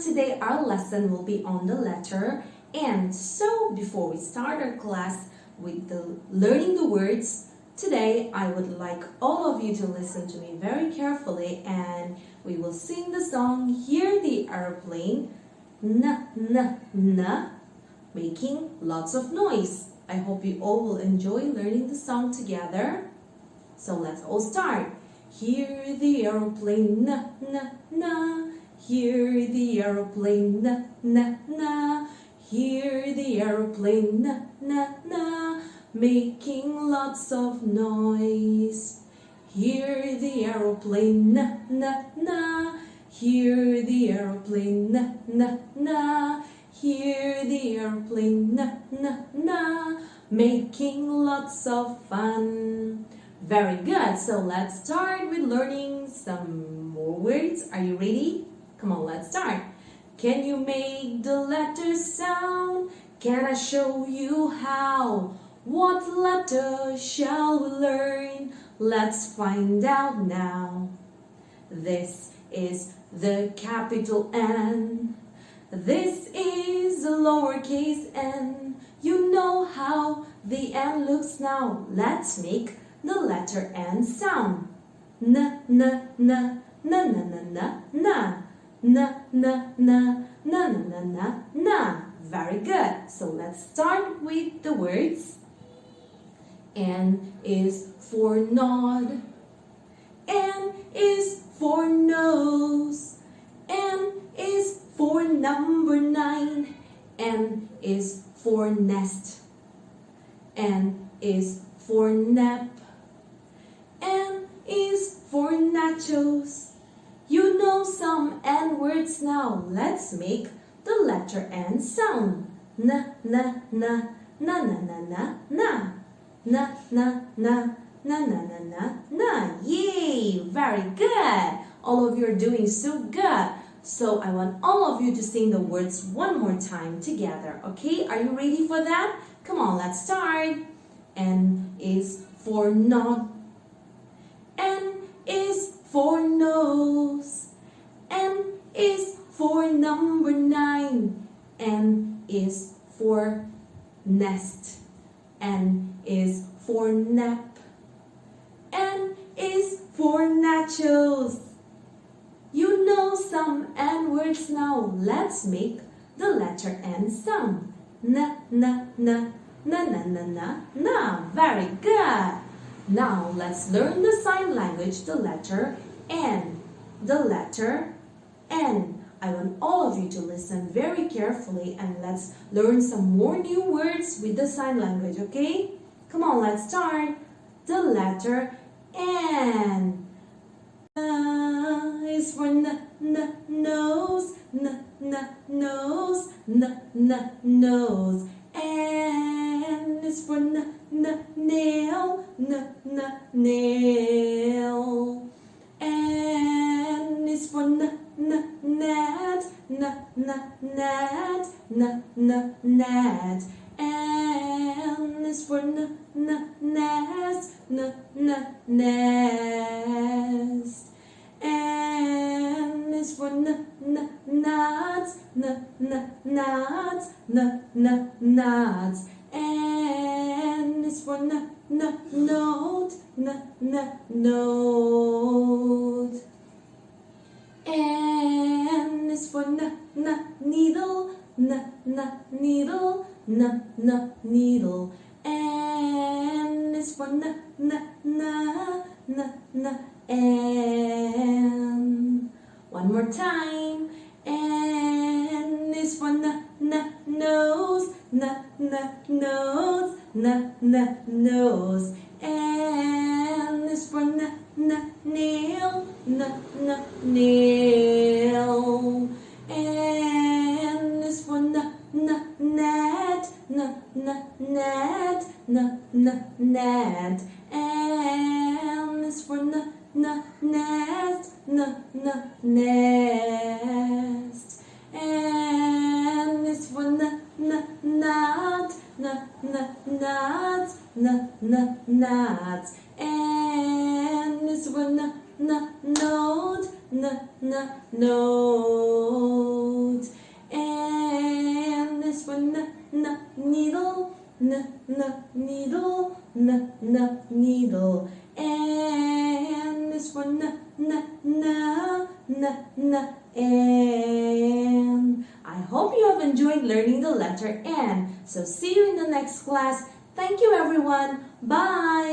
Today our lesson will be on the letter N. So before we start our class with learning the words, today I would like all of you to listen to me very carefully and we will sing the song Hear the Aeroplane, na na na, making lots of noise. I hope you all will enjoy learning the song together. So let's all start. Hear the aeroplane, na na na. Hear the aeroplane, na na na. Hear the aeroplane, na na na, making lots of noise. Hear the aeroplane, na na na. Hear the aeroplane, na na na. Hear the aeroplane, na na na, making lots of fun. Very good. So let's start with learning some more words. Are you ready? Come on, let's start. Can you make the letters sound? Can I show you how? What letter shall we learn? Let's find out now. This is the capital N. This is the lowercase n. You know how the N looks now. Let's make the letter N sound. Na na na na na na na na na na na na na na na. Very good. So let's start with the words. N is for nod. N is for nose. N is for number 9. N is for nest. N is for nap. N is for nachos. You know some N words now. Let's make the letter N sound. Na na na na na na na na na na na na na na na na. Yay! Very good. All of you are doing so good. So I want all of you to sing the words one more time together. Okay? Are you ready for that? Come on, let's start. N is for nod. N is for nose. N is for number 9. N is for nest. N is for nap. N is for nachos. You know some N words now. Let's make the letter N sound. Na na na na na na na na. Very good. Now let's learn the sign language, the letter N. The letter N. I want all of you to listen very carefully and let's learn some more new words with the sign language, okay? Come on, let's start. The letter N. Is for nose, nose, nose. N is for nail, nail. N is for net, net. N is for nest, nest. N is for nuts, nuts. N is for note, note. N is for needle, needle, needle. N is for N. One more time. N is for nose, nose, nose. N is for nail, nail. N is for net, net. Net. N is for nest, nest. N is for nut, nuts. N is for note, note. needle, needle. N is for and. I hope you have enjoyed learning the letter N. So see you in the next class. Thank you everyone. Bye.